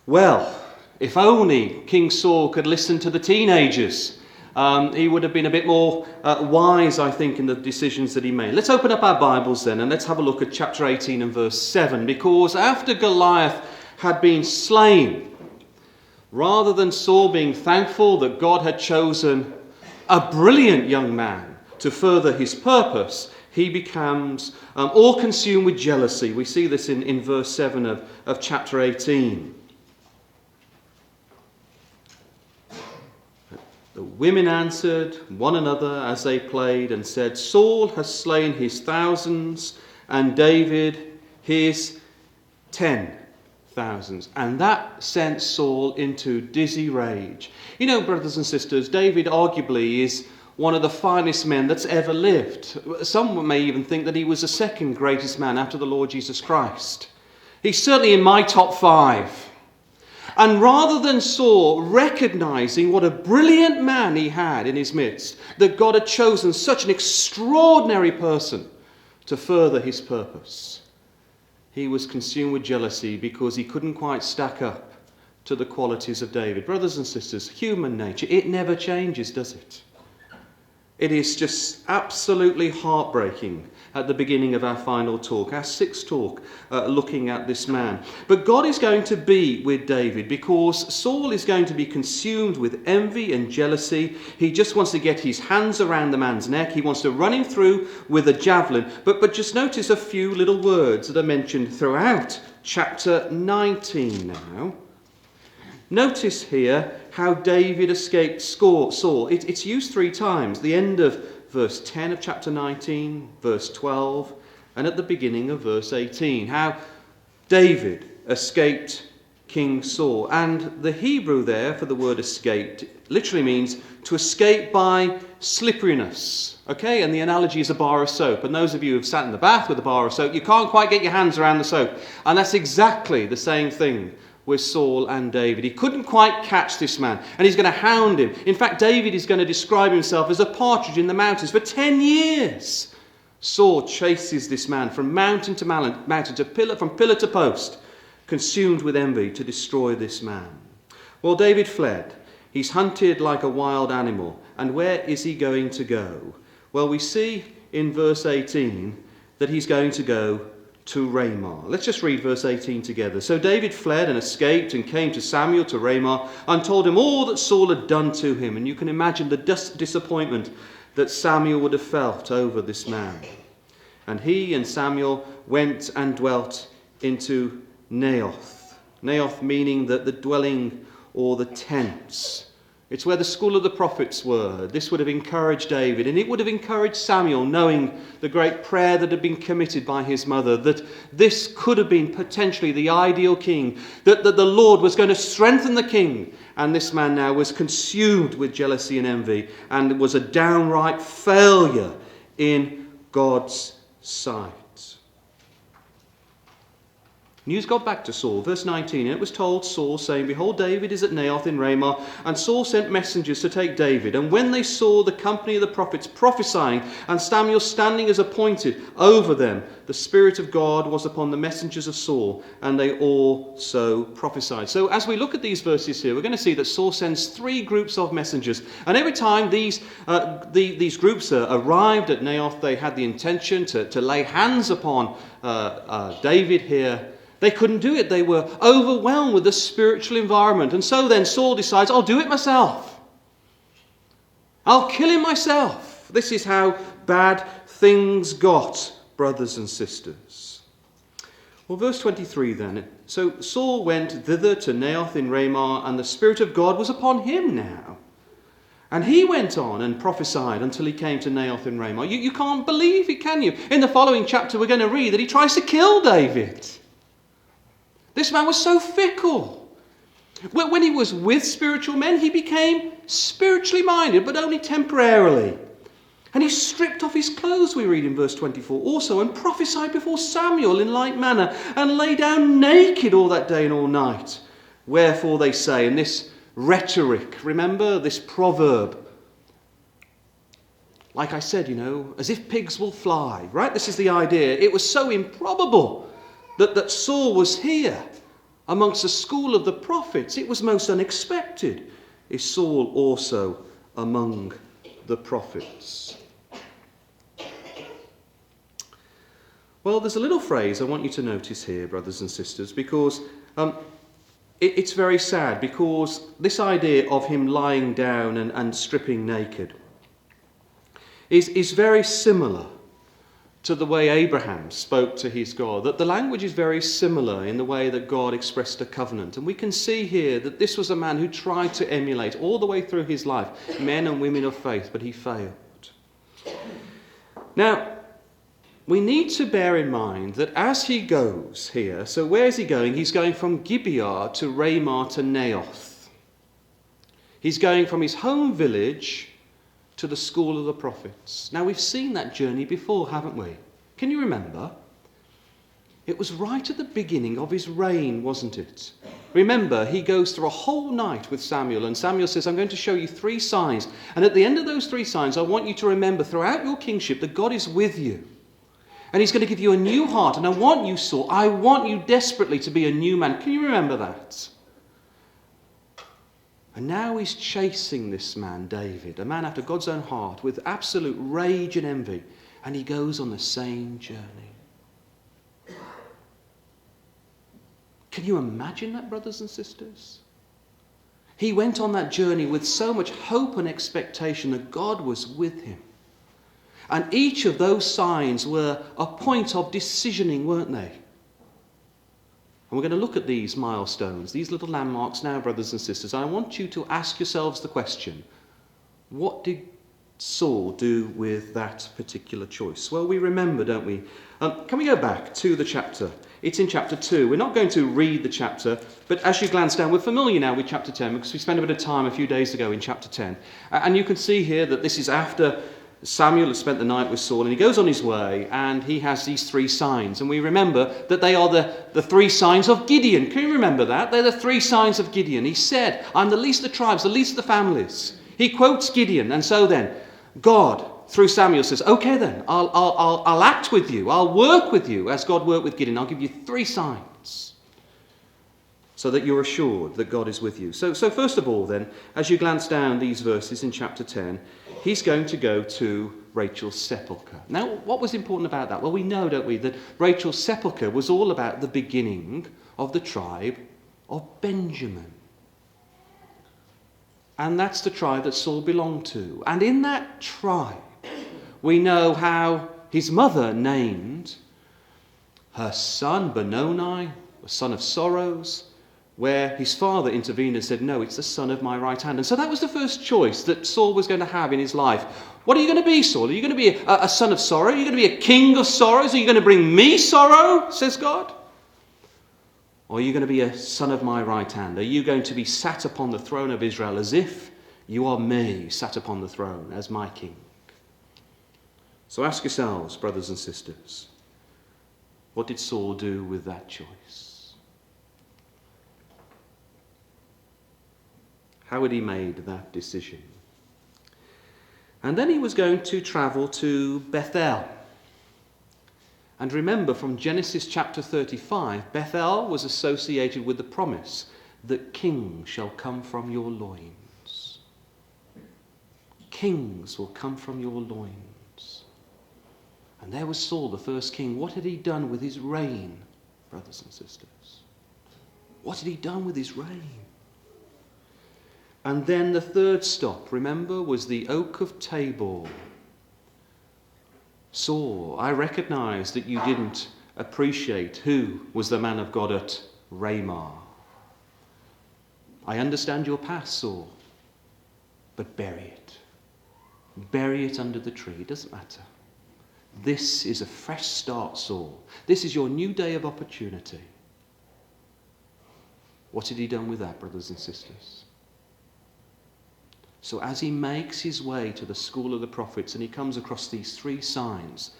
Well, if only King Saul could listen to the teenagers. He would have been a bit more wise, I think, in the decisions that he made. Let's open up our Bibles then and let's have a look at chapter 18 and verse 7. Because after Goliath had been slain, rather than Saul being thankful that God had chosen a brilliant young man to further his purpose, he becomes all consumed with jealousy. We see this in verse 7 of chapter 18. The women answered one another as they played and said, Saul has slain his thousands and David his 10,000s. And that sent Saul into dizzy rage. You know, brothers and sisters, David arguably is one of the finest men that's ever lived. Some may even think that he was the second greatest man after the Lord Jesus Christ. He's certainly in my top 5. And rather than Saul recognizing what a brilliant man he had in his midst, that God had chosen such an extraordinary person to further his purpose, he was consumed with jealousy because he couldn't quite stack up to the qualities of David. Brothers and sisters, human nature, it never changes, does it? It is just absolutely heartbreaking at the beginning of our final talk, our 6th talk, looking at this man. But God is going to be with David because Saul is going to be consumed with envy and jealousy. He just wants to get his hands around the man's neck. He wants to run him through with a javelin. But just notice a few little words that are mentioned throughout chapter 19 now. Notice here how David escaped Saul. It's used 3 times. The end of verse 10 of chapter 19, verse 12, and at the beginning of verse 18. How David escaped King Saul. And the Hebrew there for the word escaped literally means to escape by slipperiness. Okay, and the analogy is a bar of soap. And those of you who have sat in the bath with a bar of soap, you can't quite get your hands around the soap. And that's exactly the same thing with Saul and David. He couldn't quite catch this man, and he's going to hound him. In fact, David is going to describe himself as a partridge in the mountains. For 10 years, Saul chases this man from mountain to mountain, from pillar to post, consumed with envy to destroy this man. Well, David fled. He's hunted like a wild animal. And where is he going to go? Well, we see in verse 18 that he's going to go to Ramah. Let's just read verse 18 together. So David fled and escaped and came to Samuel to Ramah and told him all that Saul had done to him. And you can imagine the disappointment that Samuel would have felt over this man. And he and Samuel went and dwelt into Naioth. Naioth meaning that the dwelling or the tents. It's where the school of the prophets were. This would have encouraged David, and it would have encouraged Samuel, knowing the great prayer that had been committed by his mother, that this could have been potentially the ideal king, that the Lord was going to strengthen the king. And this man now was consumed with jealousy and envy, and was a downright failure in God's sight. News got back to Saul, verse 19, and it was told Saul, saying, Behold, David is at Naioth in Ramah. And Saul sent messengers to take David. And when they saw the company of the prophets prophesying, and Samuel standing as appointed over them, the Spirit of God was upon the messengers of Saul, and they also prophesied. So as we look at these verses here, we're going to see that Saul sends 3 groups of messengers. And every time these groups arrived at Naioth, they had the intention to lay hands upon David here. They couldn't do it. They were overwhelmed with the spiritual environment. And so then Saul decides, I'll do it myself. I'll kill him myself. This is how bad things got, brothers and sisters. Well, verse 23 then. So Saul went thither to Naioth in Ramah, and the Spirit of God was upon him now. And he went on and prophesied until he came to Naioth in Ramah. You can't believe it, can you? In the following chapter, we're going to read that he tries to kill David. This man was so fickle. When he was with spiritual men, he became spiritually minded, but only temporarily. And he stripped off his clothes, we read in verse 24, also, and prophesied before Samuel in like manner, and lay down naked all that day and all night. Wherefore they say, and this rhetoric, remember this proverb, like I said, as if pigs will fly, right? This is the idea. It was so improbable that Saul was here amongst the school of the prophets. It was most unexpected. Is Saul also among the prophets? Well, there's a little phrase I want you to notice here, brothers and sisters, because it's very sad, because this idea of him lying down and stripping naked is very similar to the way Abraham spoke to his God. That the language is very similar in the way that God expressed a covenant. And we can see here that this was a man who tried to emulate all the way through his life men and women of faith, but he failed. Now, we need to bear in mind that as he goes here, so where's he going? He's going from Gibeah to Ramah to Naioth. He's going from his home village to the school of the prophets. Now, we've seen that journey before, haven't we? Can you remember? It was right at the beginning of his reign, wasn't it? Remember, he goes through a whole night with Samuel, and Samuel says, I'm going to show you 3 signs. And at the end of those 3 signs, I want you to remember throughout your kingship that God is with you. And he's going to give you a new heart. And I want you, Saul, I want you desperately to be a new man. Can you remember that? And now he's chasing this man, David, a man after God's own heart, with absolute rage and envy. And he goes on the same journey. Can you imagine that, brothers and sisters? He went on that journey with so much hope and expectation that God was with him. And each of those signs were a point of decisioning, weren't they? And we're going to look at these milestones, these little landmarks now, brothers and sisters. I want you to ask yourselves the question, what did Saul do with that particular choice? Well, we remember, don't we? Can we go back to the chapter? It's in chapter 2. We're not going to read the chapter, but as you glance down, we're familiar now with chapter 10 because we spent a bit of time a few days ago in chapter 10. And you can see here that this is after Samuel had spent the night with Saul, and he goes on his way, and he has these 3 signs. And we remember that they are the 3 signs of Gideon. Can you remember that? They're the 3 signs of Gideon. He said, I'm the least of the tribes, the least of the families. He quotes Gideon. And so then, God, through Samuel, says, okay then, I'll act with you. I'll work with you as God worked with Gideon. I'll give you 3 signs so that you're assured that God is with you. So first of all then, as you glance down these verses in chapter 10, he's going to go to Rachel's sepulchre. Now, what was important about that? Well, we know, don't we, that Rachel's sepulchre was all about the beginning of the tribe of Benjamin. And that's the tribe that Saul belonged to. And in that tribe, we know how his mother named her son Benoni, the son of sorrows, where his father intervened and said, no, it's the son of my right hand. And so that was the first choice that Saul was going to have in his life. What are you going to be, Saul? Are you going to be a son of sorrow? Are you going to be a king of sorrows? Are you going to bring me sorrow, says God? Or are you going to be a son of my right hand? Are you going to be sat upon the throne of Israel as if you are me, sat upon the throne as my king? So ask yourselves, brothers and sisters, what did Saul do with that choice? How had he made that decision? And then he was going to travel to Bethel. And remember, from Genesis chapter 35, Bethel was associated with the promise that kings shall come from your loins. Kings will come from your loins. And there was Saul, the first king. What had he done with his reign, brothers and sisters? What had he done with his reign? And then the third stop, remember, was the oak of Tabor. Saul, I recognize that you didn't appreciate who was the man of God at Ramah. I understand your past, Saul, but bury it. Bury it under the tree. It doesn't matter. This is a fresh start, Saul. This is your new day of opportunity. What had he done with that, brothers and sisters? So as he makes his way to the school of the prophets and he comes across these 3 signs,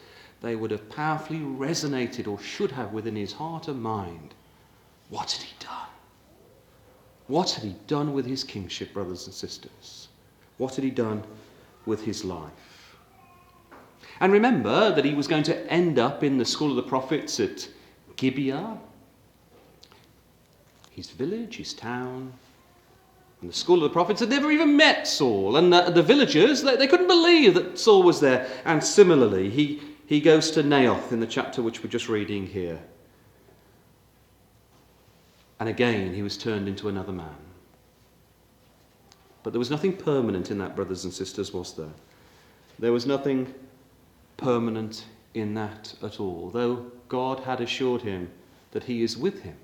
they would have powerfully resonated, or should have, within his heart and mind. What had he done? What had he done with his kingship, brothers and sisters? What had he done with his life? And remember that he was going to end up in the school of the prophets at Gibeah. his village, his town, and the school of the prophets had never even met Saul. And the villagers, they couldn't believe that Saul was there. And similarly, he goes to Naioth in the chapter which we're just reading here. And again, he was turned into another man. But there was nothing permanent in that, brothers and sisters, was there? There was nothing permanent in that at all, though God had assured him that he is with him.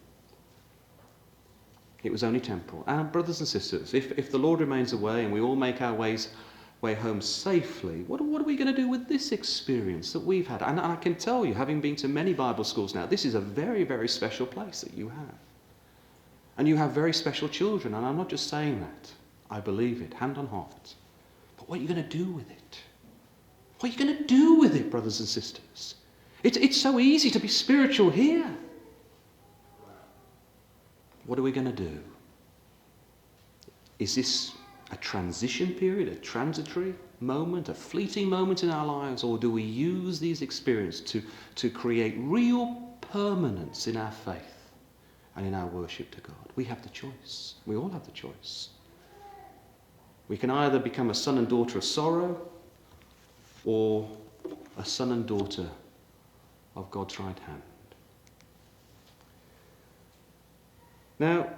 It was only temporal. And brothers and sisters, if the Lord remains away and we all make our way home safely, what are we going to do with this experience that we've had? And I can tell you, having been to many Bible schools now, this is a very, very special place that you have. And you have very special children, and I'm not just saying that. I believe it, hand on heart. But what are you going to do with it? What are you going to do with it, brothers and sisters? It's so easy to be spiritual here. What are we going to do? Is this a transition period, a transitory moment, a fleeting moment in our lives, or do we use these experiences to create real permanence in our faith and in our worship to God? We have the choice. We all have the choice. We can either become a son and daughter of sorrow or a son and daughter of God's right hand. Now,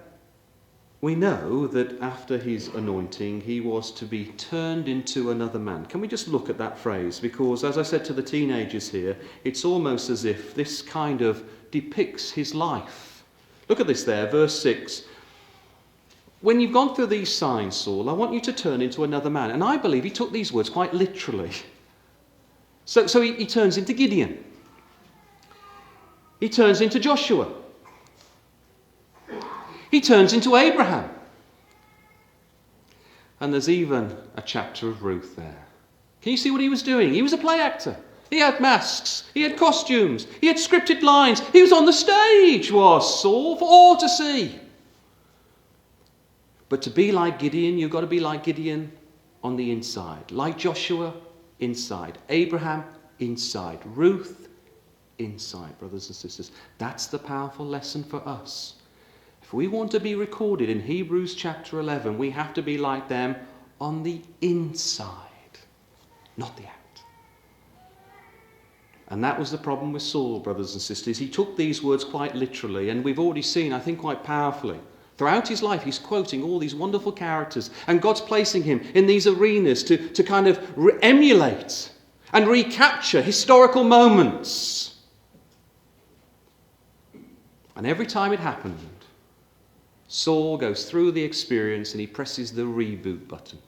we know that after his anointing, he was to be turned into another man. Can we just look at that phrase? Because, as I said to the teenagers here, it's almost as if this kind of depicts his life. Look at this there, verse 6. When you've gone through these signs, Saul, I want you to turn into another man. And I believe he took these words quite literally. So he turns into Gideon. He turns into Joshua. He turns into Abraham. And there's even a chapter of Ruth there. Can you see what he was doing? He was a play actor. He had masks. He had costumes. He had scripted lines. He was on the stage, was Saul, for all to see. But to be like Gideon, you've got to be like Gideon on the inside. Like Joshua, inside. Abraham, inside. Ruth, inside, brothers and sisters. That's the powerful lesson for us. If we want to be recorded in Hebrews chapter 11, we have to be like them on the inside, not the out. And that was the problem with Saul, brothers and sisters. He took these words quite literally, and we've already seen, I think, quite powerfully. Throughout his life, he's quoting all these wonderful characters, and God's placing him in these arenas to kind of emulate and recapture historical moments. And every time it happened, Saul goes through the experience and he presses the reboot button.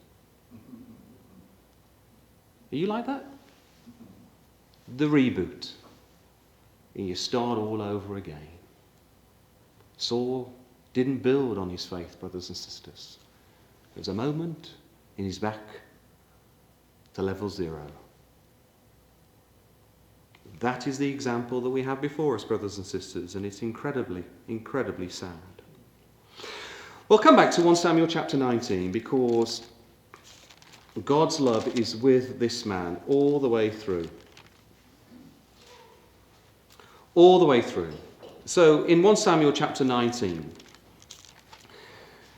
Are you like that? The reboot. And you start all over again. Saul didn't build on his faith, brothers and sisters. There's a moment and he's back to level 0. That is the example that we have before us, brothers and sisters, and it's incredibly, incredibly sad. We'll come back to 1 Samuel chapter 19 because God's love is with this man all the way through. All the way through. So in 1 Samuel chapter 19,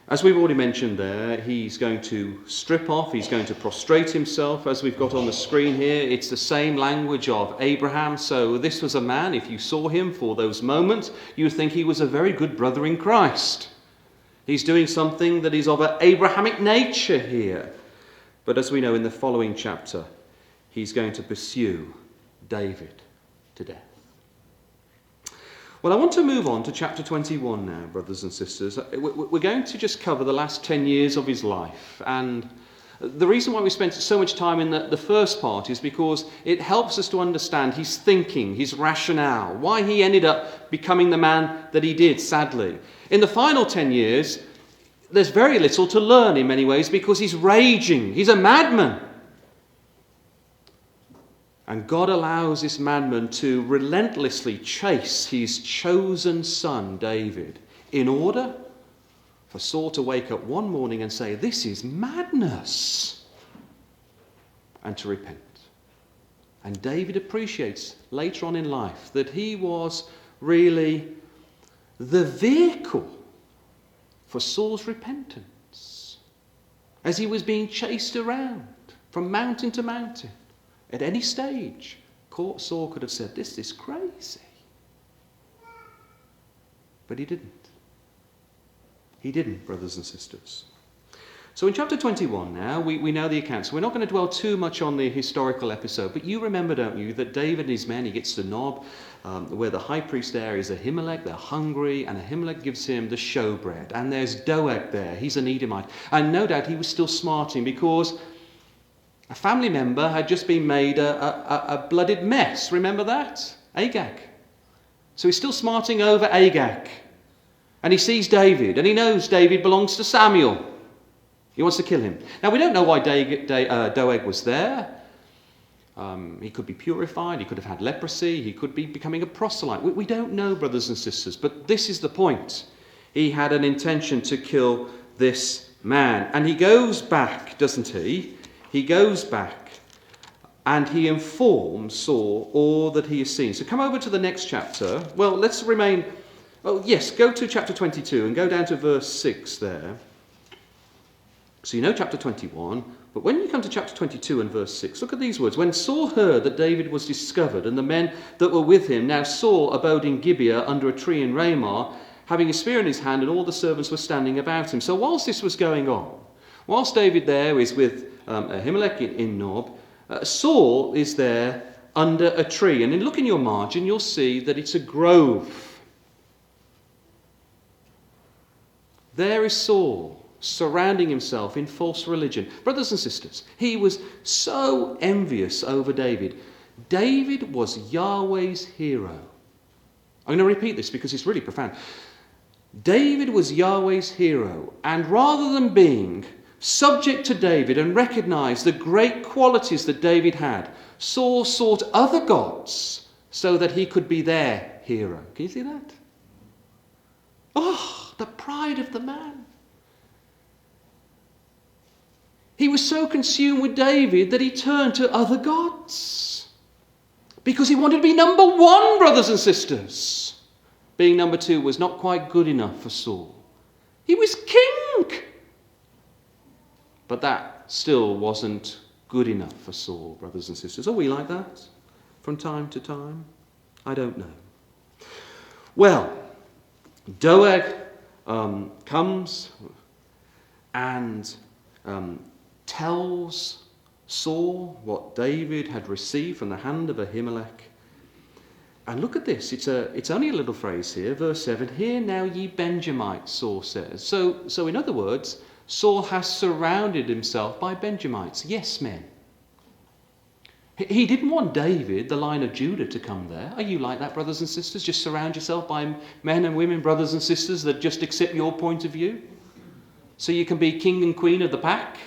as we've already mentioned there, he's going to strip off, he's going to prostrate himself, as we've got on the screen here. It's the same language of Abraham. So this was a man, if you saw him for those moments, you'd think he was a very good brother in Christ. He's doing something that is of an Abrahamic nature here. But as we know in the following chapter, he's going to pursue David to death. Well, I want to move on to chapter 21 now, brothers and sisters. We're going to just cover the last 10 years of his life. And the reason why we spent so much time in the first part is because it helps us to understand his thinking, his rationale, why he ended up becoming the man that he did, sadly. In the final 10 years, there's very little to learn in many ways because he's raging. He's a madman. And God allows this madman to relentlessly chase his chosen son, David, in order for Saul to wake up one morning and say, "This is madness," and to repent. And David appreciates later on in life that he was really the vehicle for Saul's repentance as he was being chased around from mountain to mountain. At any stage, Saul could have said, "This is crazy." But he didn't. He didn't, brothers and sisters. So in chapter 21 now, we know the accounts. We're not going to dwell too much on the historical episode, but you remember, don't you, that David and his men, he gets to Nob, where the high priest there is Ahimelech. They're hungry, and Ahimelech gives him the showbread. And there's Doeg there. He's an Edomite. And no doubt he was still smarting because a family member had just been made a blooded mess. Remember that? Agag. So he's still smarting over Agag. And he sees David, and he knows David belongs to Samuel. He wants to kill him. Now, we don't know why Doeg was there. He could be purified. He could have had leprosy. He could be becoming a proselyte. We don't know, brothers and sisters. But this is the point. He had an intention to kill this man. And he goes back, doesn't he? He goes back and he informs Saul all that he has seen. So come over to the next chapter. Well, let's remain... Oh, yes, go to chapter 22 and go down to verse 6 there. So you know chapter 21, but when you come to chapter 22 and verse 6, look at these words. When Saul heard that David was discovered and the men that were with him, now Saul abode in Gibeah under a tree in Ramah, having a spear in his hand, and all the servants were standing about him. So whilst this was going on, whilst David there is with Ahimelech in Nob, Saul is there under a tree. And look in your margin, you'll see that it's a grove. There is Saul, surrounding himself in false religion. Brothers and sisters, he was so envious over David. David was Yahweh's hero. I'm going to repeat this because it's really profound. David was Yahweh's hero, and rather than being subject to David and recognize the great qualities that David had, Saul sought other gods so that he could be their hero. Can you see that? Oh, the pride of the man. He was so consumed with David that he turned to other gods because he wanted to be number one, brothers and sisters. Being number two was not quite good enough for Saul. He was king. But that still wasn't good enough for Saul, brothers and sisters. Are we like that from time to time? I don't know. Well, Doeg comes and tells Saul what David had received from the hand of Ahimelech. And look at this. It's only a little phrase here, verse 7. "Hear now, ye Benjamites," Saul says. So in other words, Saul has surrounded himself by Benjamites, yes men. He didn't want David, the line of Judah, to come there. Are you like that, brothers and sisters? Just surround yourself by men and women, brothers and sisters, that just accept your point of view? So you can be king and queen of the pack?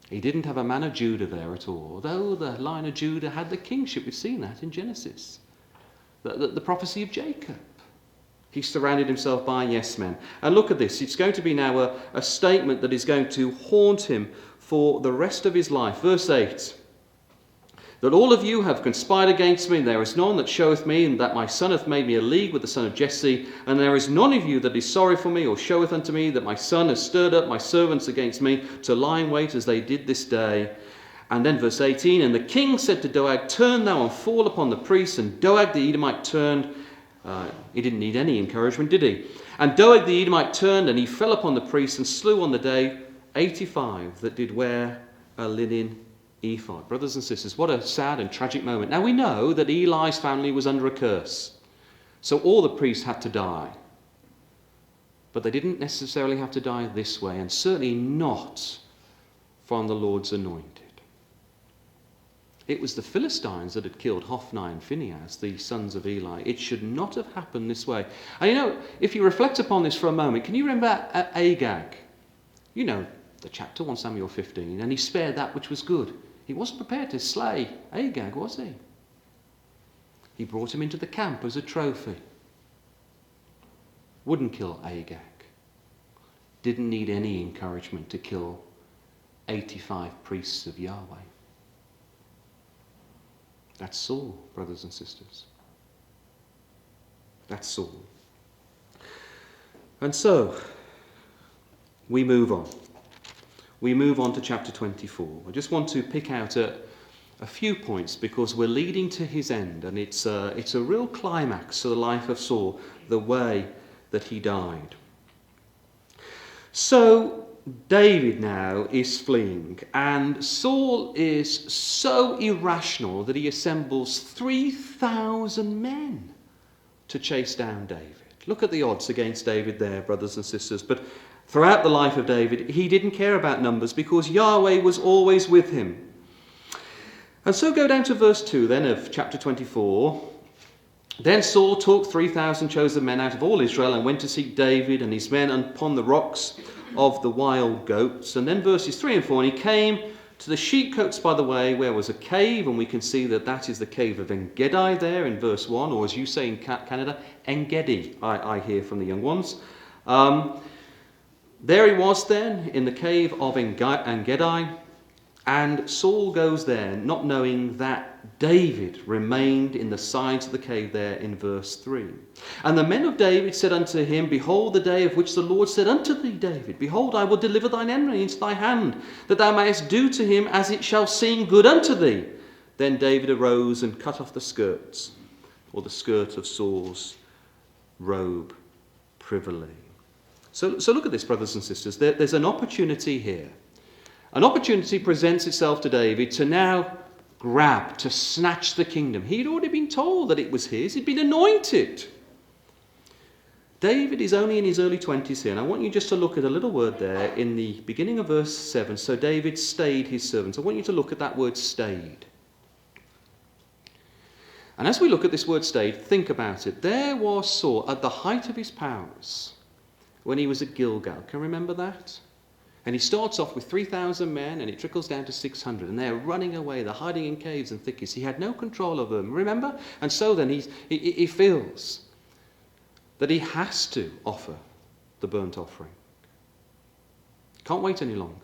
He didn't have a man of Judah there at all, although the line of Judah had the kingship. We've seen that in Genesis. The prophecy of Jacob. He surrounded himself by yes men. And look at this. It's going to be now a statement that is going to haunt him for the rest of his life. Verse 8. "That all of you have conspired against me, and there is none that showeth me, and that my son hath made me a league with the son of Jesse. And there is none of you that is sorry for me, or showeth unto me that my son has stirred up my servants against me to lie in wait as they did this day." And then verse 18. "And the king said to Doeg, Turn thou and fall upon the priests. And Doeg the Edomite turned." He didn't need any encouragement, did he? "And Doeg the Edomite turned, and he fell upon the priests, and slew on the day 85 that did wear a linen ephod." Brothers and sisters, what a sad and tragic moment. Now we know that Eli's family was under a curse. So all the priests had to die. But they didn't necessarily have to die this way, and certainly not from the Lord's anointed. It was the Philistines that had killed Hophni and Phinehas, the sons of Eli. It should not have happened this way. And you know, if you reflect upon this for a moment, can you remember Agag? You know the chapter, 1 Samuel 15, and he spared that which was good. He wasn't prepared to slay Agag, was he? He brought him into the camp as a trophy. Wouldn't kill Agag. Didn't need any encouragement to kill 85 priests of Yahweh. That's Saul, brothers and sisters. That's Saul. And so, we move on. We move on to chapter 24. I just want to pick out a few points because we're leading to his end, and it's a real climax to the life of Saul, the way that he died. So, David now is fleeing, and Saul is so irrational that he assembles 3,000 men to chase down David. Look at the odds against David there, brothers and sisters. But throughout the life of David, he didn't care about numbers because Yahweh was always with him. And so go down to verse 2 then of chapter 24. Then Saul took 3,000 chosen men out of all Israel and went to seek David and his men upon the rocks of the wild goats. And then verses 3 and 4, and he came to the sheepcotes by the way, where was a cave, and we can see that that is the cave of En-gedi there in verse 1, or as you say in Canada, En-gedi, I hear from the young ones. There he was then in the cave of En-gedi, and Saul goes there not knowing that David remained in the sides of the cave there in verse 3. And the men of David said unto him, Behold the day of which the Lord said unto thee, David, Behold, I will deliver thine enemy into thy hand, that thou mayest do to him as it shall seem good unto thee. Then David arose and cut off the skirts, or the skirt of Saul's robe privily. So look at this, brothers and sisters. There's an opportunity here. An opportunity presents itself to David to now grab, to snatch the kingdom. He'd already been told that it was his. He'd been anointed. David is only in his early 20s here. And I want you just to look at a little word there in the beginning of verse 7. So David stayed his servants. I want you to look at that word stayed. And as we look at this word stayed, think about it. There was Saul at the height of his powers when he was at Gilgal. Can you remember that? And he starts off with 3,000 men and it trickles down to 600. And they're running away. They're hiding in caves and thickets. He had no control over them. Remember? And so then he feels that he has to offer the burnt offering. Can't wait any longer.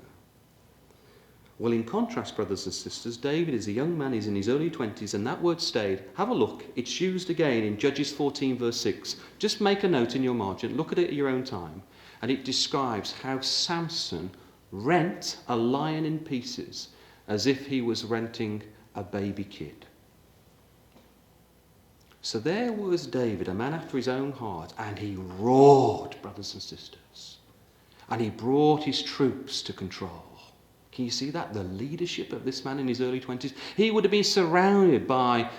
Well, in contrast, brothers and sisters, David is a young man. He's in his early 20s. And that word stayed. Have a look. It's used again in Judges 14 verse 6. Just make a note in your margin. Look at it at your own time. And it describes how Samson rent a lion in pieces as if he was renting a baby kid. So there was David, a man after his own heart, and he roared, brothers and sisters. And he brought his troops to control. Can you see that? The leadership of this man in his early 20s. He would have been surrounded by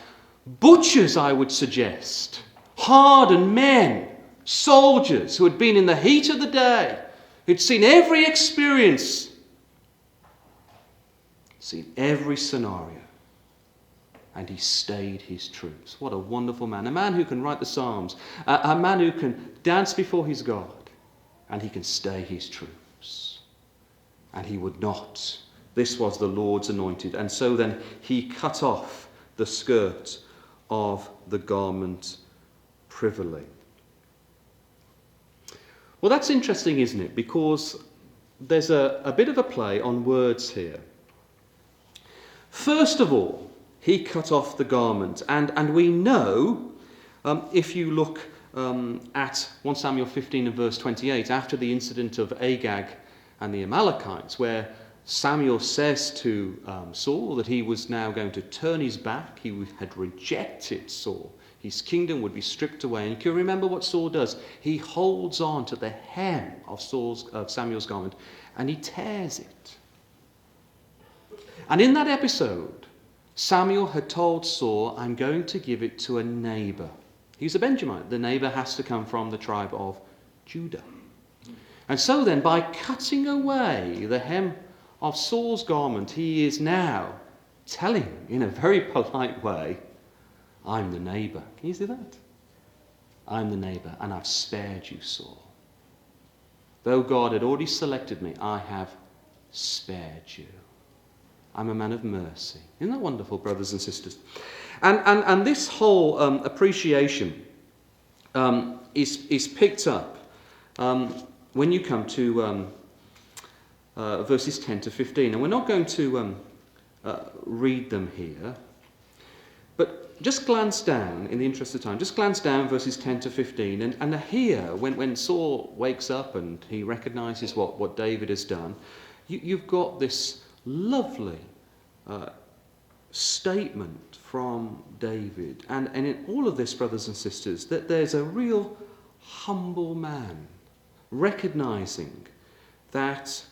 butchers, I would suggest. Hardened men. Soldiers who had been in the heat of the day, who'd seen every experience, seen every scenario, and he stayed his troops. What a wonderful man. A man who can write the Psalms, a man who can dance before his God, and he can stay his troops. And he would not. This was the Lord's anointed. And so then he cut off the skirt of the garment privily. Well, that's interesting, isn't it? Because there's a bit of a play on words here. First of all, he cut off the garment. And we know, if you look at 1 Samuel 15 and verse 28, after the incident of Agag and the Amalekites, where Samuel says to Saul that he was now going to turn his back. He had rejected Saul. His kingdom would be stripped away. And can you remember what Saul does? He holds on to the hem of Samuel's garment and he tears it. And in that episode, Samuel had told Saul, I'm going to give it to a neighbour. He's a Benjamite. The neighbour has to come from the tribe of Judah. And so then, by cutting away the hem of Saul's garment, he is now telling, in a very polite way, I'm the neighbour. Can you see that? I'm the neighbour, and I've spared you, Saul. Though God had already selected me, I have spared you. I'm a man of mercy. Isn't that wonderful, brothers and sisters? And this whole appreciation is picked up when you come to verses 10 to 15. And we're not going to read them here. But just glance down, in the interest of time, just glance down verses 10 to 15. And here, when Saul wakes up and he recognises what David has done, you've got this lovely statement from David. And in all of this, brothers and sisters, that there's a real humble man recognising that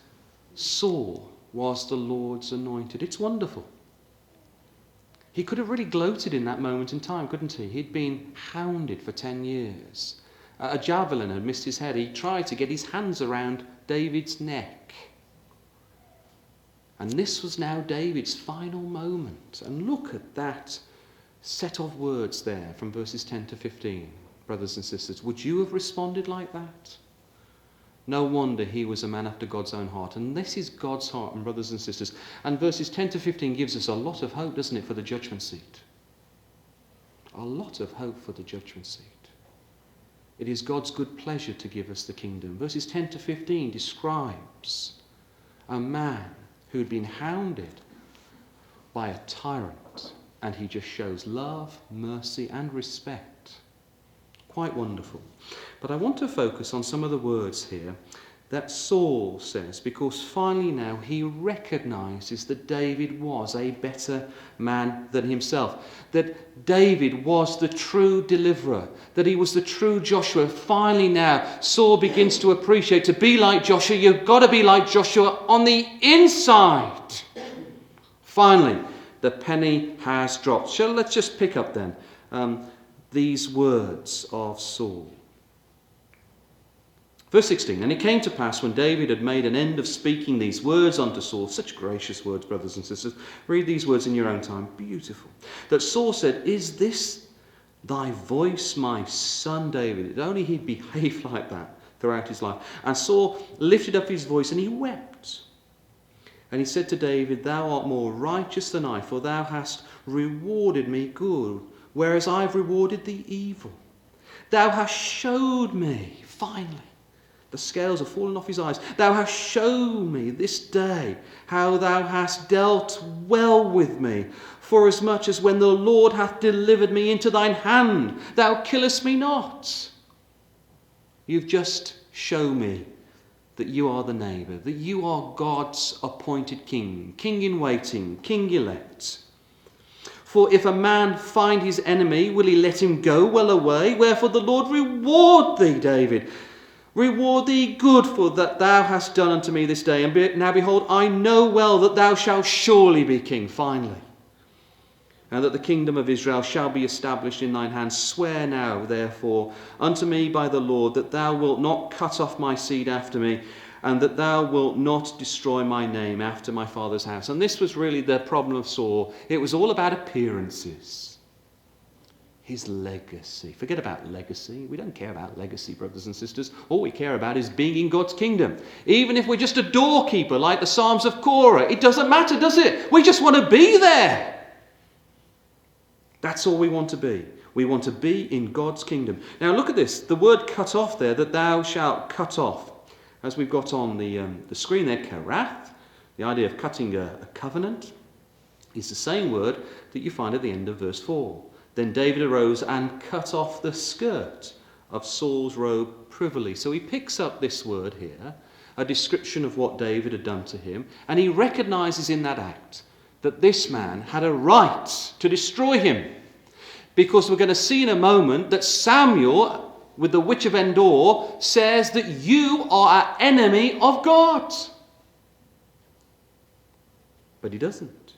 Saul was the Lord's anointed. It's wonderful. He could have really gloated in that moment in time, couldn't he? He'd been hounded for 10 years. A javelin had missed his head. He tried to get his hands around David's neck. And this was now David's final moment. And look at that set of words there from verses 10 to 15, brothers and sisters. Would you have responded like that? No wonder he was a man after God's own heart. And this is God's heart, and brothers and sisters. And verses 10 to 15 gives us a lot of hope, doesn't it, for the judgment seat? A lot of hope for the judgment seat. It is God's good pleasure to give us the kingdom. Verses 10 to 15 describes a man who had been hounded by a tyrant, and he just shows love, mercy, and respect. Quite wonderful. But I want to focus on some of the words here that Saul says, because finally now he recognizes that David was a better man than himself, that David was the true deliverer, that he was the true Joshua. Finally now Saul begins to appreciate, to be like Joshua, you've got to be like Joshua on the inside. Finally, the penny has dropped. So let's just pick up then these words of Saul. Verse 16, and it came to pass when David had made an end of speaking these words unto Saul, such gracious words, brothers and sisters, read these words in your own time, beautiful, that Saul said, is this thy voice, my son David? If only he'd behaved like that throughout his life. And Saul lifted up his voice and he wept. And he said to David, thou art more righteous than I, for thou hast rewarded me good, whereas I've rewarded thee evil. Thou hast showed me, finally, the scales have fallen off his eyes. Thou hast shown me this day how thou hast dealt well with me, forasmuch as when the Lord hath delivered me into thine hand, thou killest me not. You've just shown me that you are the neighbour, that you are God's appointed king, king in waiting, king elect. For if a man find his enemy, will he let him go well away? Wherefore the Lord reward thee, David. Reward thee good for that thou hast done unto me this day. And now behold, I know well that thou shalt surely be king, finally. And that the kingdom of Israel shall be established in thine hands. Swear now, therefore, unto me by the Lord, that thou wilt not cut off my seed after me, and that thou wilt not destroy my name after my father's house. And this was really the problem of Saul. It was all about appearances. His legacy. Forget about legacy. We don't care about legacy, brothers and sisters. All we care about is being in God's kingdom. Even if we're just a doorkeeper like the Psalms of Korah, it doesn't matter, does it? We just want to be there. That's all we want to be. We want to be in God's kingdom. Now look at this. The word cut off there, that thou shalt cut off. As we've got on the screen there, karath, the idea of cutting a covenant, is the same word that you find at the end of verse 4. Then David arose and cut off the skirt of Saul's robe privily. So he picks up this word here, a description of what David had done to him, and he recognises in that act that this man had a right to destroy him. Because we're going to see in a moment that Samuel, with the witch of Endor, says that you are an enemy of God. But he doesn't.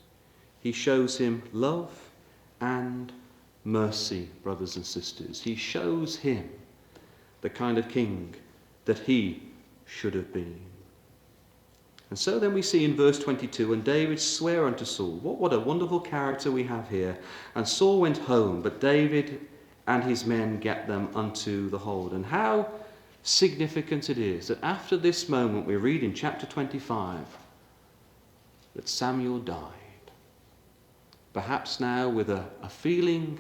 He shows him love and mercy, brothers and sisters. He shows him the kind of king that he should have been. And so then we see in verse 22, and David sware unto Saul. What a wonderful character we have here. And Saul went home, but David and his men get them unto the hold. And how significant it is that after this moment we read in chapter 25 that Samuel died. Perhaps now with a feeling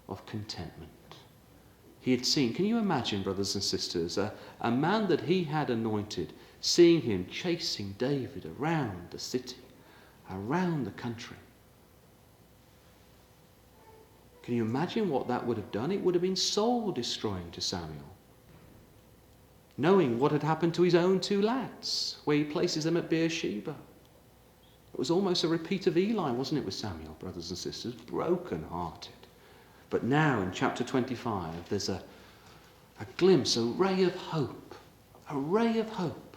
of contentment. He had seen, can you imagine, brothers and sisters, a man that he had anointed, seeing him chasing David around the city, around the country. Can you imagine what that would have done? It would have been soul-destroying to Samuel. Knowing what had happened to his own two lads, where he places them at Beersheba. It was almost a repeat of Eli, wasn't it, with Samuel, brothers and sisters? Broken-hearted. But now, in chapter 25, there's a glimpse, a ray of hope. A ray of hope.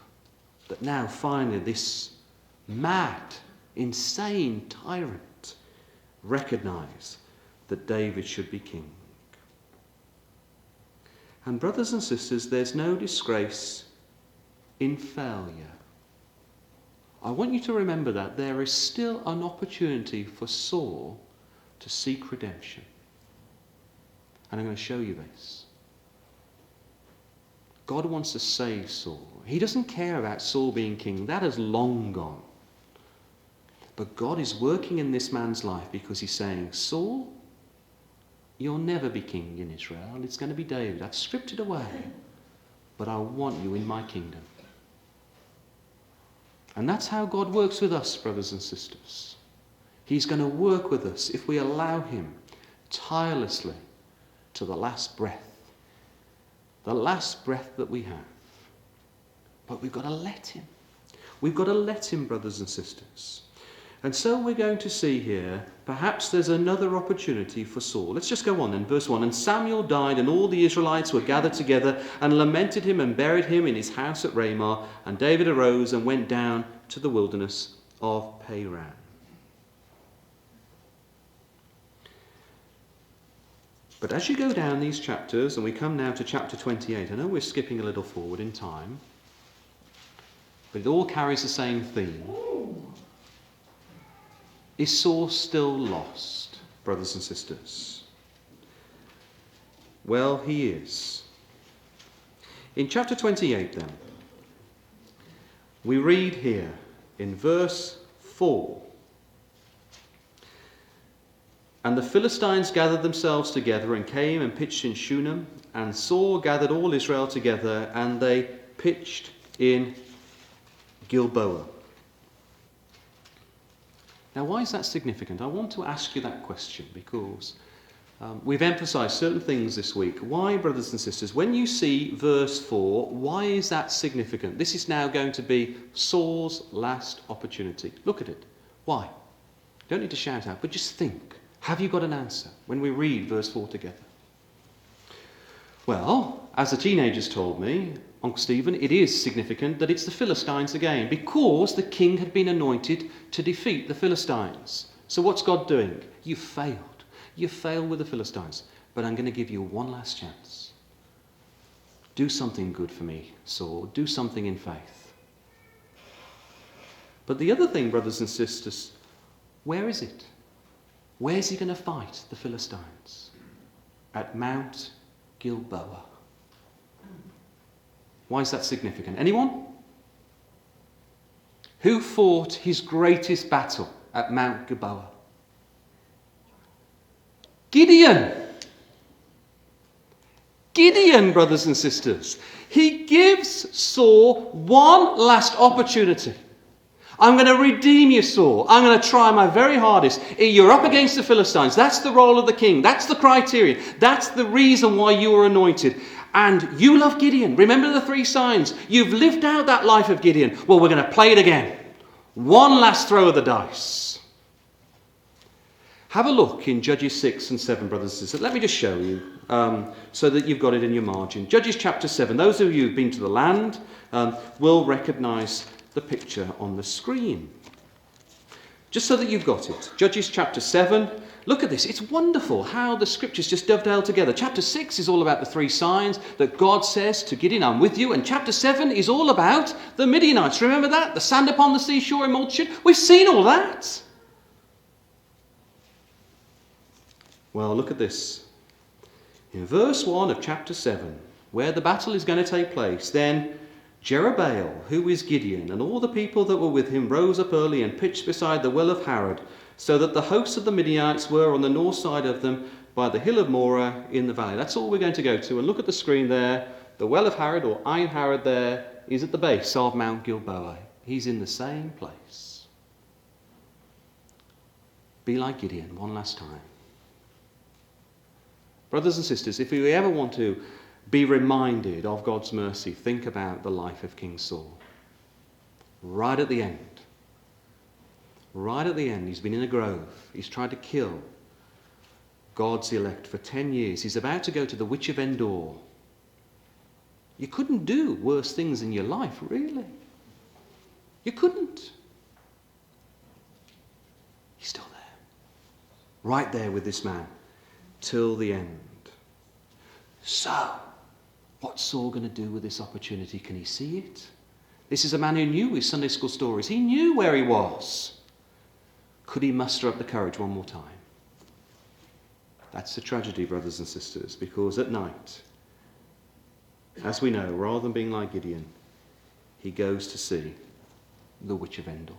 That now, finally, this mad, insane tyrant recognized that David should be king. And brothers and sisters, there's no disgrace in failure. I want you to remember that there is still an opportunity for Saul to seek redemption. And I'm going to show you this. God wants to save Saul. He doesn't care about Saul being king. That has long gone. But God is working in this man's life because he's saying, Saul, you'll never be king in Israel. It's going to be David. I've stripped it away. But I want you in my kingdom. And that's how God works with us, brothers and sisters. He's going to work with us if we allow him tirelessly to the last breath. The last breath that we have. But we've got to let him. We've got to let him, brothers and sisters. And so we're going to see here, perhaps there's another opportunity for Saul. Let's just go on in verse 1. And Samuel died, and all the Israelites were gathered together, and lamented him, and buried him in his house at Ramah. And David arose and went down to the wilderness of Paran. But as you go down these chapters, and we come now to chapter 28, I know we're skipping a little forward in time, but it all carries the same theme. Is Saul still lost, brothers and sisters? Well, he is. In chapter 28, then, we read here in verse 4, and the Philistines gathered themselves together and came and pitched in Shunem, and Saul gathered all Israel together, and they pitched in Gilboa. Now, why is that significant? I want to ask you that question because we've emphasised certain things this week. Why, brothers and sisters, when you see verse 4, why is that significant? This is now going to be Saul's last opportunity. Look at it. Why? You don't need to shout out, but just think. Have you got an answer when we read verse 4 together? Well, as the teenagers told me, Uncle Stephen, it is significant that it's the Philistines again, because the king had been anointed to defeat the Philistines. So what's God doing? You failed. You failed with the Philistines, but I'm going to give you one last chance. Do something good for me, Saul. Do something in faith. But the other thing, brothers and sisters, where is it? Where's he going to fight the Philistines? At Mount Gilboa. Why is that significant? Anyone? Who fought his greatest battle at Mount Gilboa? Gideon. Gideon, brothers and sisters. He gives Saul one last opportunity. I'm going to redeem you, Saul. I'm going to try my very hardest. You're up against the Philistines. That's the role of the king. That's the criteria. That's the reason why you were anointed. And you love Gideon. Remember the 3 signs. You've lived out that life of Gideon. Well, we're going to play it again. One last throw of the dice. Have a look in Judges 6 and 7, brothers and sisters. Let me just show you so that you've got it in your margin. Judges chapter 7. Those of you who've been to the land will recognise the picture on the screen. Just so that you've got it. Judges chapter 7. Look at this. It's wonderful how the scriptures just dovetail together. Chapter 6 is all about the 3 signs that God says to Gideon, I'm with you. And chapter 7 is all about the Midianites. Remember that? The sand upon the seashore in multitude. We've seen all that. Well, look at this. In verse 1 of chapter 7, where the battle is going to take place, then Jerubbaal, who is Gideon, and all the people that were with him rose up early and pitched beside the well of Harod, so that the hosts of the Midianites were on the north side of them by the hill of Moreh in the valley. That's all we're going to go to. And look at the screen there. The well of Harod, or Ein Harod there, is at the base of Mount Gilboa. He's in the same place. Be like Gideon one last time. Brothers and sisters, if you ever want to be reminded of God's mercy, think about the life of King Saul. Right at the end, he's been in a grove. He's tried to kill God's elect for 10 years. He's about to go to the witch of Endor. You couldn't do worse things in your life, really. You couldn't. He's still there. Right there with this man. Till the end. So, what's Saul going to do with this opportunity? Can he see it? This is a man who knew his Sunday school stories. He knew where he was. Could he muster up the courage one more time? That's the tragedy, brothers and sisters, because at night, as we know, rather than being like Gideon, he goes to see the witch of Endor.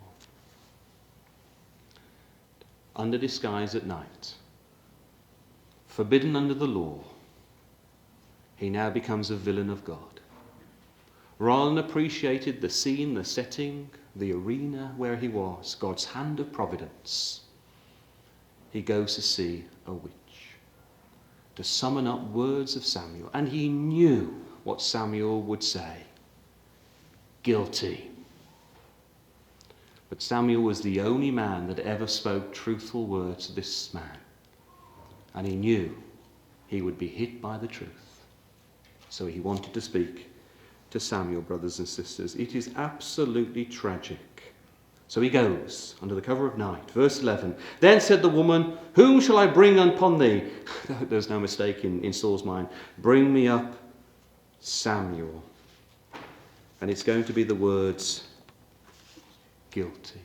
Under disguise at night, forbidden under the law, he now becomes a villain of God. Rather than appreciated the scene, the setting, the arena where he was, God's hand of providence, he goes to see a witch, to summon up words of Samuel. And he knew what Samuel would say. Guilty. But Samuel was the only man that ever spoke truthful words to this man. And he knew he would be hit by the truth. So he wanted to speak to Samuel, brothers and sisters. It is absolutely tragic. So he goes under the cover of night. Verse 11. Then said the woman, whom shall I bring upon thee? There's no mistake in Saul's mind. Bring me up Samuel. And it's going to be the words, guilty.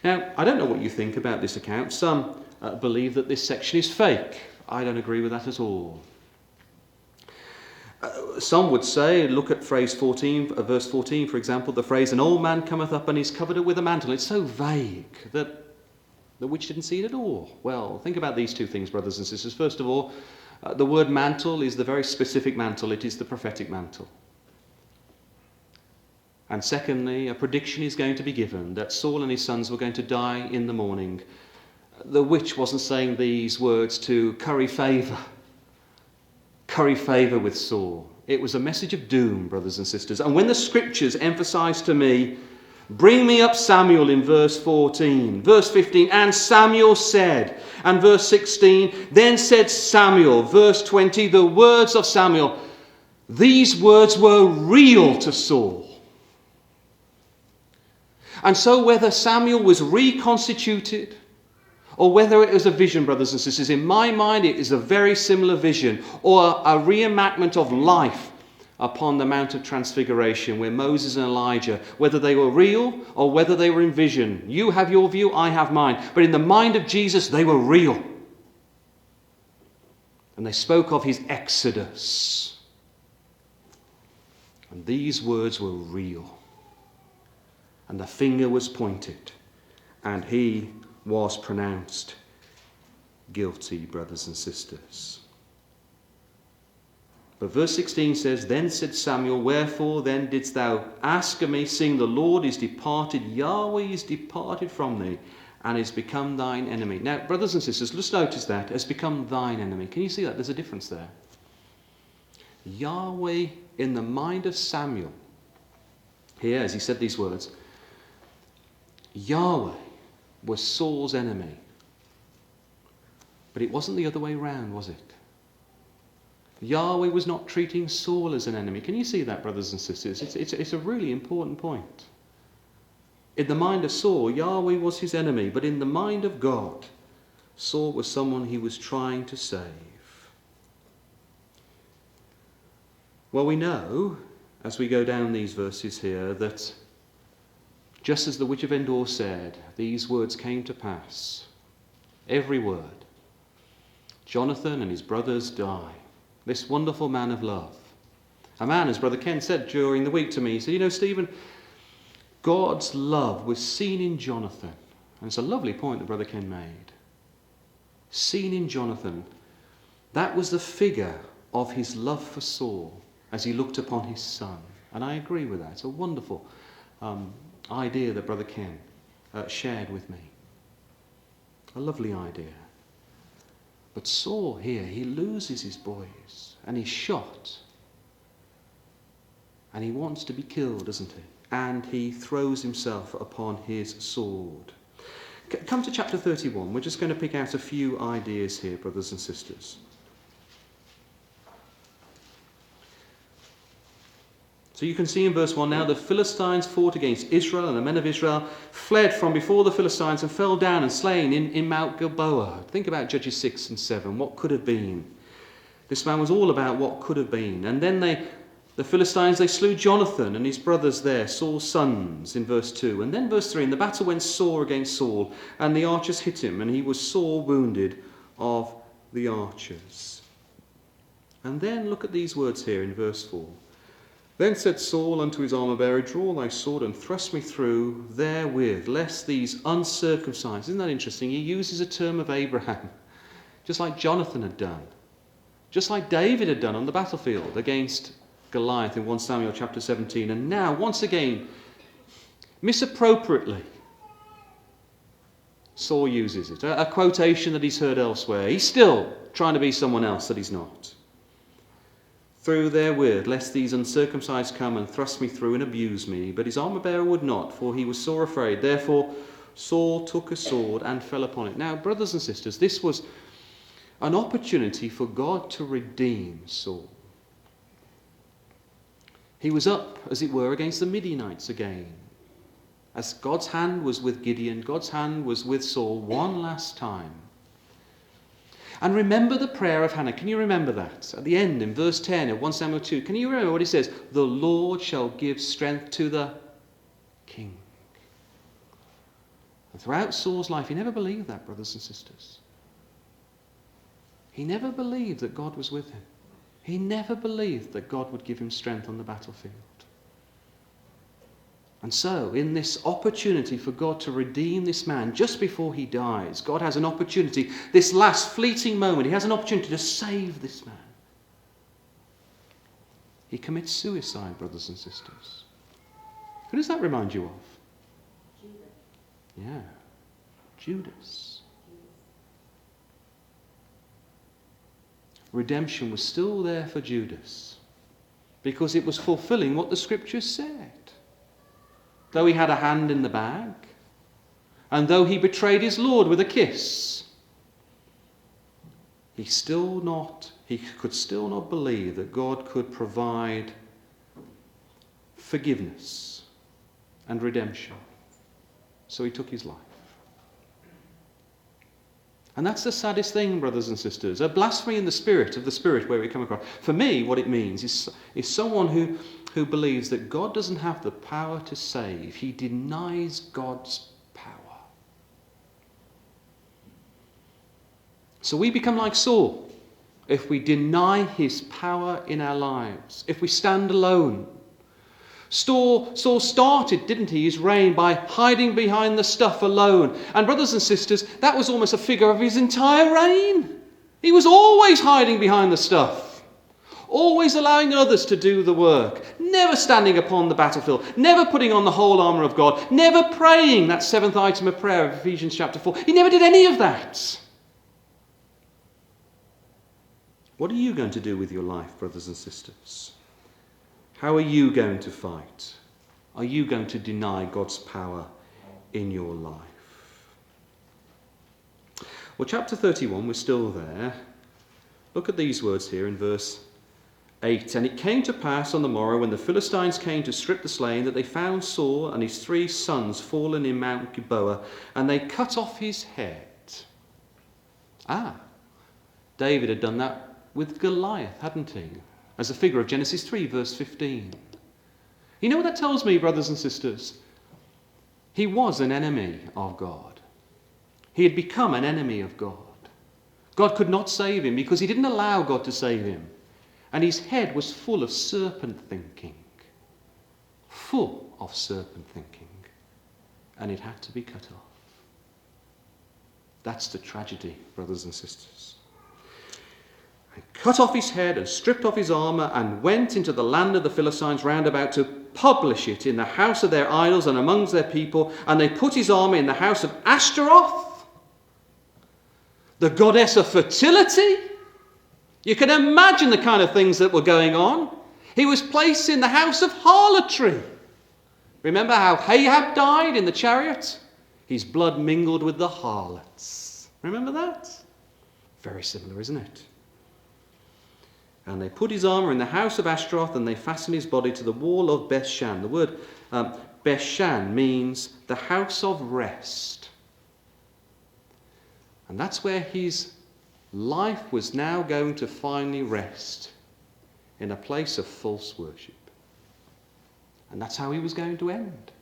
Now, I don't know what you think about this account. Some believe that this section is fake. I don't agree with that at all. Some would say, look at verse 14, for example, the phrase, an old man cometh up and he's covered with a mantle. It's so vague that the witch didn't see it at all. Well, think about these two things, brothers and sisters. First of all, the word mantle is the very specific mantle. It is the prophetic mantle. And secondly, a prediction is going to be given that Saul and his sons were going to die in the morning. The witch wasn't saying these words to curry favour with Saul. It was a message of doom, brothers and sisters. And when the scriptures emphasize to me, bring me up Samuel in verse 14, verse 15, and Samuel said, and verse 16, then said Samuel, verse 20, the words of Samuel, these words were real to Saul. And so whether Samuel was reconstituted or whether it was a vision, brothers and sisters, in my mind it is a very similar vision, or a reenactment of life upon the Mount of Transfiguration where Moses and Elijah, whether they were real or whether they were in vision. You have your view, I have mine. But in the mind of Jesus, they were real. And they spoke of his exodus. And these words were real. And the finger was pointed, and he was pronounced guilty, brothers and sisters. But verse 16 says, then said Samuel, wherefore then didst thou ask of me, seeing the Lord is departed, Yahweh is departed from thee, and is become thine enemy. Now, brothers and sisters, let's notice that, has become thine enemy. Can you see that? There's a difference there. Yahweh, in the mind of Samuel, here, as he said these words, Yahweh was Saul's enemy. But it wasn't the other way round, was it? Yahweh was not treating Saul as an enemy. Can you see that, brothers and sisters? It's a really important point. In the mind of Saul, Yahweh was his enemy. But in the mind of God, Saul was someone he was trying to save. Well, we know, as we go down these verses here, that just as the witch of Endor said, these words came to pass. Every word. Jonathan and his brothers die. This wonderful man of love. A man, as Brother Ken said during the week to me, he said, you know, Stephen, God's love was seen in Jonathan. And it's a lovely point that Brother Ken made. Seen in Jonathan. That was the figure of his love for Saul as he looked upon his son. And I agree with that. It's a wonderful idea that Brother Ken shared with me. A lovely idea. But Saul here, he loses his boys and he's shot. And he wants to be killed, doesn't he? And he throws himself upon his sword. Come to chapter 31. We're just going to pick out a few ideas here, brothers and sisters. So you can see in verse 1 now, the Philistines fought against Israel, and the men of Israel fled from before the Philistines and fell down and slain in Mount Gilboa. Think about Judges 6 and 7, what could have been. This man was all about what could have been. And then the Philistines, they slew Jonathan and his brothers there, Saul's sons, in verse 2. And then verse 3, and the battle went sore against Saul, and the archers hit him, and he was sore wounded of the archers. And then look at these words here in verse 4. Then said Saul unto his armour-bearer, draw thy sword and thrust me through therewith, lest these uncircumcised. Isn't that interesting? He uses a term of Abraham, just like Jonathan had done, just like David had done on the battlefield against Goliath in 1 Samuel chapter 17. And now, once again, misappropriately, Saul uses it. A quotation that he's heard elsewhere. He's still trying to be someone else that he's not. Through therewith, lest these uncircumcised come and thrust me through and abuse me. But his armour-bearer would not, for he was sore afraid. Therefore Saul took a sword and fell upon it. Now, brothers and sisters, this was an opportunity for God to redeem Saul. He was up, as it were, against the Midianites again. As God's hand was with Gideon, God's hand was with Saul one last time. And remember the prayer of Hannah. Can you remember that? At the end, in verse 10 of 1 Samuel 2, can you remember what it says? The Lord shall give strength to the king. And throughout Saul's life, he never believed that, brothers and sisters. He never believed that God was with him. He never believed that God would give him strength on the battlefield. And so, in this opportunity for God to redeem this man just before he dies, God has an opportunity, this last fleeting moment, he has an opportunity to save this man. He commits suicide, brothers and sisters. Who does that remind you of? Judas. Yeah, Judas. Redemption was still there for Judas because it was fulfilling what the scriptures said. Though he had a hand in the bag, and though he betrayed his Lord with a kiss, he could still not believe that God could provide forgiveness and redemption. So he took his life. And that's the saddest thing, brothers and sisters. A blasphemy in the spirit of the Spirit where we come across. For me, what it means is someone who believes that God doesn't have the power to save. He denies God's power. So we become like Saul if we deny his power in our lives, if we stand alone. Saul started, didn't he, his reign by hiding behind the stuff alone. And brothers and sisters, that was almost a figure of his entire reign. He was always hiding behind the stuff. Always allowing others to do the work. Never standing upon the battlefield. Never putting on the whole armour of God. Never praying that seventh item of prayer of Ephesians chapter 4. He never did any of that. What are you going to do with your life, brothers and sisters? How are you going to fight? Are you going to deny God's power in your life? Well, chapter 31, we're still there. Look at these words here in verse 8. And it came to pass on the morrow when the Philistines came to strip the slain that they found Saul and his 3 sons fallen in Mount Gilboa, and they cut off his head. David had done that with Goliath, hadn't he? As a figure of Genesis 3, verse 15. You know what that tells me, brothers and sisters? He was an enemy of God. He had become an enemy of God. God could not save him because he didn't allow God to save him. And his head was full of serpent thinking. Full of serpent thinking. And it had to be cut off. That's the tragedy, brothers and sisters. And cut off his head and stripped off his armour and went into the land of the Philistines round about to publish it in the house of their idols and amongst their people. And they put his armour in the house of Ashtaroth. the goddess of fertility. You can imagine the kind of things that were going on. He was placed in the house of harlotry. Remember how Ahab died in the chariot? His blood mingled with the harlots. Remember that? Very similar, isn't it? And they put his armour in the house of Ashtaroth, and they fastened his body to the wall of Bethshan. The word Bethshan means the house of rest. And that's where his life was now going to finally rest, in a place of false worship. And that's how he was going to end.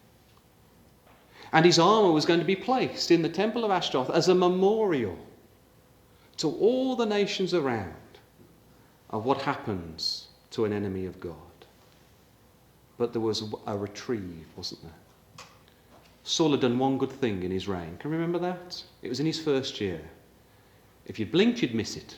And his armour was going to be placed in the temple of Ashtaroth as a memorial to all the nations around of what happens to an enemy of God. But there was a reprieve, wasn't there? Saul had done one good thing in his reign. Can you remember that? It was in his first year. If you blinked, you'd miss it.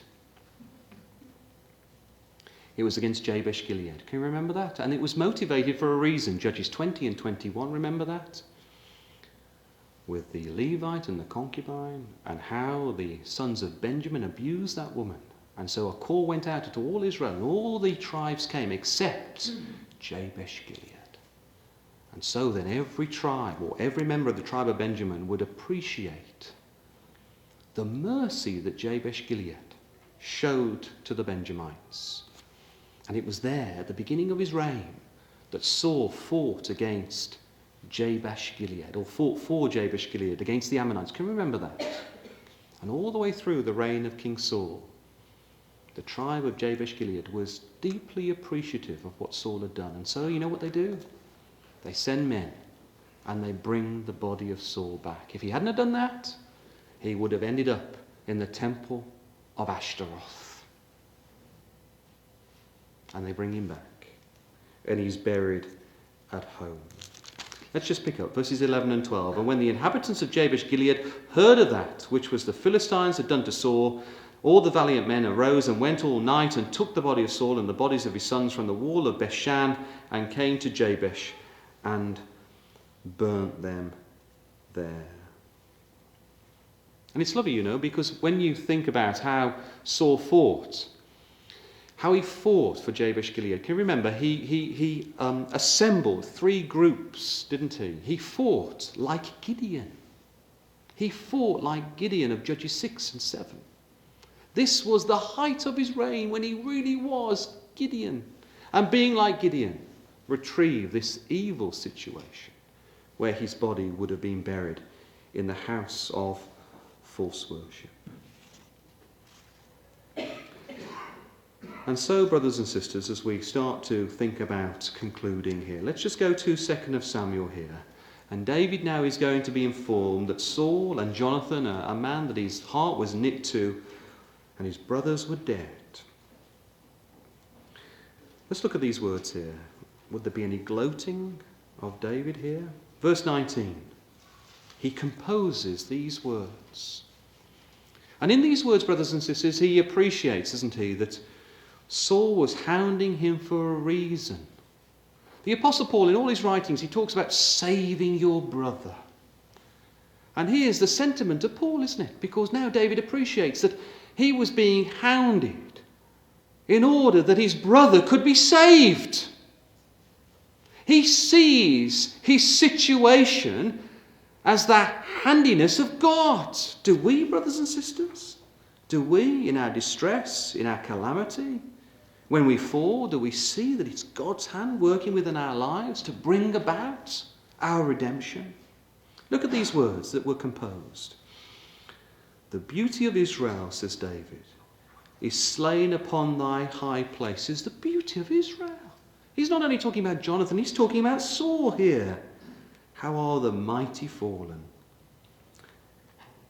It was against Jabesh Gilead. Can you remember that? And it was motivated for a reason. Judges 20 and 21, remember that? With the Levite and the concubine, and how the sons of Benjamin abused that woman. And so a call went out to all Israel, and all the tribes came except Jabesh Gilead. And so then every tribe, or every member of the tribe of Benjamin, would appreciate the mercy that Jabesh Gilead showed to the Benjamites. And it was there, at the beginning of his reign, that Saul fought against Jabesh Gilead, or fought for Jabesh Gilead against the Ammonites. Can you remember that? And all the way through the reign of King Saul, the tribe of Jabesh Gilead was deeply appreciative of what Saul had done. And so you know what they do? They send men and they bring the body of Saul back. If he hadn't have done that, he would have ended up in the temple of Ashtaroth. And they bring him back. And he's buried at home. Let's just pick up verses 11 and 12. And when the inhabitants of Jabesh Gilead heard of that, which was the Philistines had done to Saul, all the valiant men arose and went all night and took the body of Saul and the bodies of his sons from the wall of Bethshan and came to Jabesh and burnt them there. And it's lovely, you know, because when you think about how Saul fought, how he fought for Jabesh Gilead. Can you remember? He assembled 3 groups, didn't he? He fought like Gideon. He fought like Gideon of Judges 6 and 7. This was the height of his reign when he really was Gideon. And being like Gideon, retrieved this evil situation where his body would have been buried in the house of false worship. And so, brothers and sisters, as we start to think about concluding here, let's just go to 2 Samuel here. And David now is going to be informed that Saul and Jonathan, a man that his heart was knit to, and his brothers were dead. Let's look at these words here. Would there be any gloating of David here? Verse 19. He composes these words. And in these words, brothers and sisters, he appreciates, doesn't he, that Saul was hounding him for a reason. The Apostle Paul, in all his writings, he talks about saving your brother. And here's the sentiment of Paul, isn't it? Because now David appreciates that he was being hounded in order that his brother could be saved. He sees his situation as the handiness of God. Do we, brothers and sisters? Do we, in our distress, in our calamity, when we fall, do we see that it's God's hand working within our lives to bring about our redemption? Look at these words that were composed. The beauty of Israel, says David, is slain upon thy high places. The beauty of Israel. He's not only talking about Jonathan, he's talking about Saul here. How are the mighty fallen?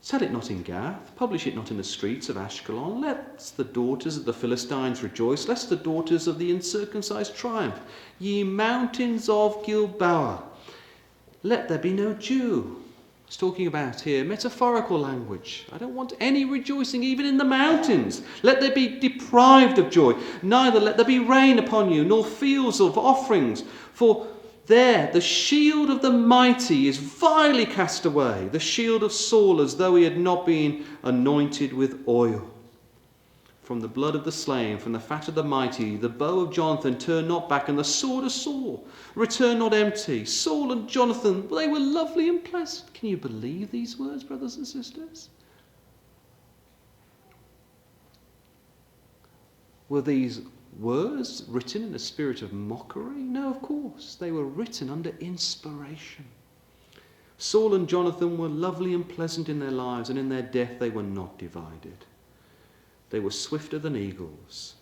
Sell it not in Gath, publish it not in the streets of Ashkelon. Let the daughters of the Philistines rejoice, lest the daughters of the uncircumcised triumph. Ye mountains of Gilboa, let there be no Jew. It's talking about here metaphorical language. I don't want any rejoicing even in the mountains. Let there be deprived of joy. Neither let there be rain upon you, nor fields of offerings. For There, the shield of the mighty is vilely cast away, the shield of Saul as though he had not been anointed with oil. From the blood of the slain, from the fat of the mighty, the bow of Jonathan turned not back, and the sword of Saul returned not empty. Saul and Jonathan, they were lovely and pleasant. Can you believe these words, brothers and sisters? Were these words written in a spirit of mockery? No, of course. They were written under inspiration. Saul and Jonathan were lovely and pleasant in their lives, and in their death they were not divided. They were swifter than eagles.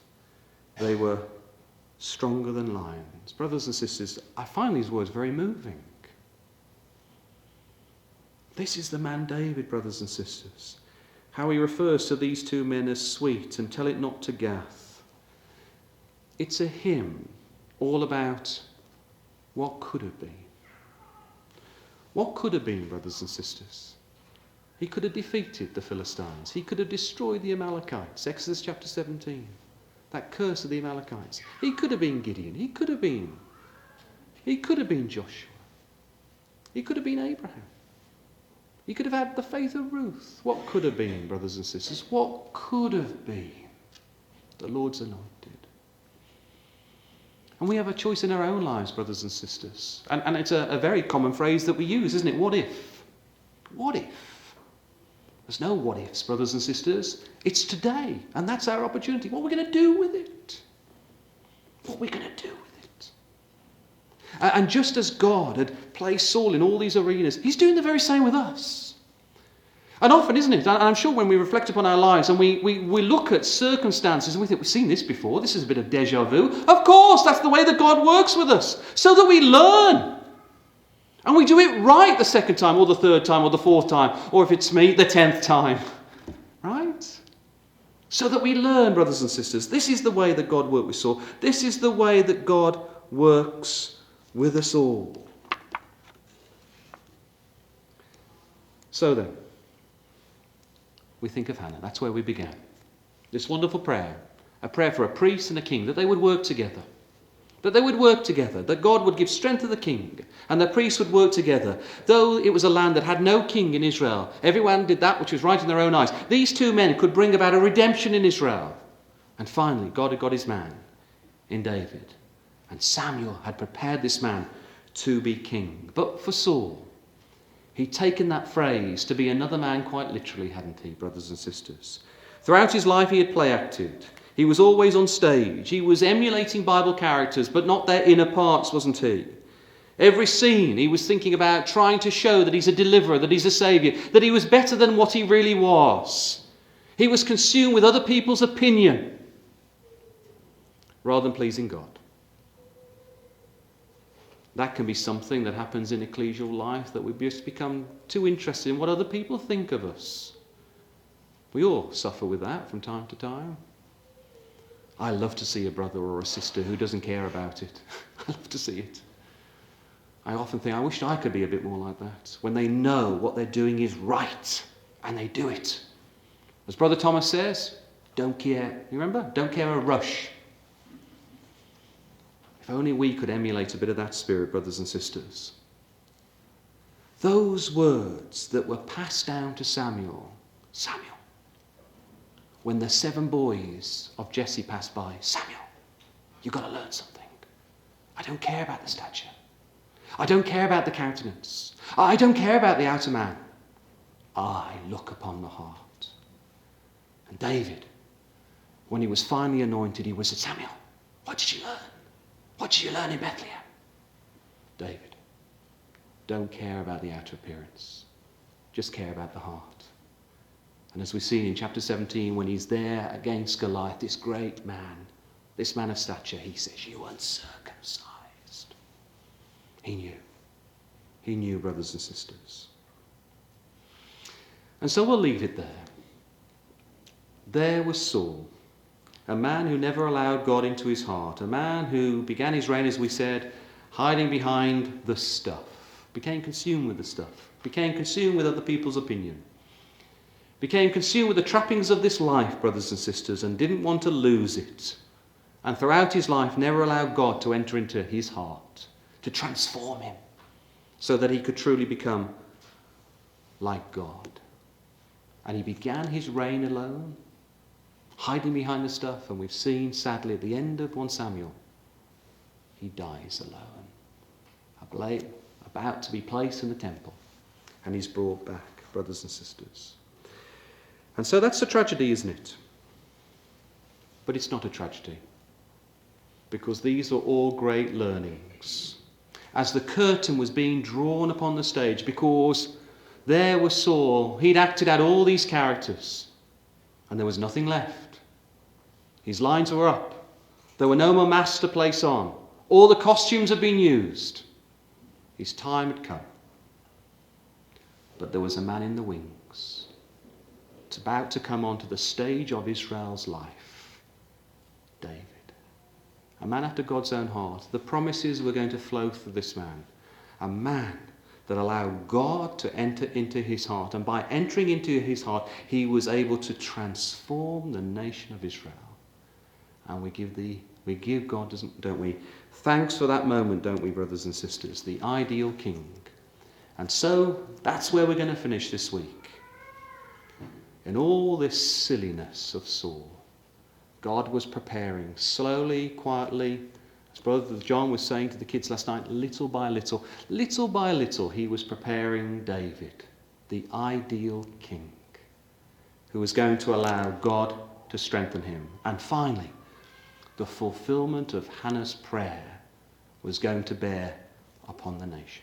They were stronger than lions. Brothers and sisters, I find these words very moving. This is the man David, brothers and sisters. How he refers to these two men as sweet, and tell it not to Gath. It's a hymn all about what could have been. What could have been, brothers and sisters? He could have defeated the Philistines. He could have destroyed the Amalekites. Exodus chapter 17. That curse of the Amalekites. He could have been Gideon. He could have been Joshua. He could have been Abraham. He could have had the faith of Ruth. What could have been, brothers and sisters? What could have been? The Lord's anointed. And we have a choice in our own lives, brothers and sisters. And it's a very common phrase that we use, isn't it? What if? What if? There's no what ifs, brothers and sisters. It's today, and that's our opportunity. What are we going to do with it? What are we going to do with it? And just as God had placed Saul in all these arenas, he's doing the very same with us. And often, isn't it? And I'm sure when we reflect upon our lives and we look at circumstances and we think, we've seen this before, this is a bit of deja vu. Of course, that's the way that God works with us, so that we learn. And we do it right the second time, or the third time, or the fourth time, or if it's me, the 10th time. Right? So that we learn, brothers and sisters. This is the way that God worked with Saul. This is the way that God works with us all. So then, we think of Hannah. That's where we began. This wonderful prayer. A prayer for a priest and a king, that they would work together. That they would work together, that God would give strength to the king, and the priests would work together. Though it was a land that had no king in Israel, everyone did that which was right in their own eyes. These two men could bring about a redemption in Israel. And finally, God had got his man in David. And Samuel had prepared this man to be king. But for Saul, he'd taken that phrase to be another man quite literally, hadn't he, brothers and sisters? Throughout his life he had play acted. He was always on stage. He was emulating Bible characters, but not their inner parts, wasn't he? Every scene he was thinking about trying to show that he's a deliverer, that he's a saviour, that he was better than what he really was. He was consumed with other people's opinion rather than pleasing God. That can be something that happens in ecclesial life, that we just become too interested in what other people think of us. We all suffer with that from time to time. I love to see a brother or a sister who doesn't care about it. I love to see it. I often think, I wish I could be a bit more like that. When they know what they're doing is right, and they do it. As Brother Thomas says, don't care. You remember? Don't care a rush. If only we could emulate a bit of that spirit, brothers and sisters. Those words that were passed down to Samuel, when the 7 boys of Jesse passed by, Samuel, you've got to learn something. I don't care about the stature. I don't care about the countenance. I don't care about the outer man. I look upon the heart. And David, when he was finally anointed, he was at Samuel. What did you learn? What did you learn in Bethlehem? David, don't care about the outer appearance. Just care about the heart. And as we've seen in chapter 17, when he's there against Goliath, this great man, this man of stature, he says, you uncircumcised. He knew. He knew, brothers and sisters. And so we'll leave it there. There was Saul, a man who never allowed God into his heart, a man who began his reign, as we said, hiding behind the stuff, became consumed with the stuff, became consumed with other people's opinion, became consumed with the trappings of this life, brothers and sisters, and didn't want to lose it. And throughout his life never allowed God to enter into his heart. to transform him so that he could truly become like God. And he began his reign alone, hiding behind the stuff, and we've seen, sadly, at the end of 1 Samuel, he dies alone, about to be placed in the temple, and he's brought back, brothers and sisters. And so that's a tragedy, isn't it? But it's not a tragedy, because these are all great learnings. As the curtain was being drawn upon the stage, because there was Saul, he'd acted out all these characters, and there was nothing left. His lines were up. There were no more masks to place on. All the costumes had been used. His time had come. But there was a man in the wings. It's about to come onto the stage of Israel's life. David. A man after God's own heart. The promises were going to flow through this man. A man that allowed God to enter into his heart. And by entering into his heart, he was able to transform the nation of Israel. And we give God, don't we? Thanks for that moment, don't we, brothers and sisters? The ideal king. And so that's where we're going to finish this week. In all this silliness of Saul, God was preparing slowly, quietly, as Brother John was saying to the kids last night, little by little, he was preparing David, the ideal king, who was going to allow God to strengthen him. And finally, the fulfillment of Hannah's prayer was going to bear upon the nation.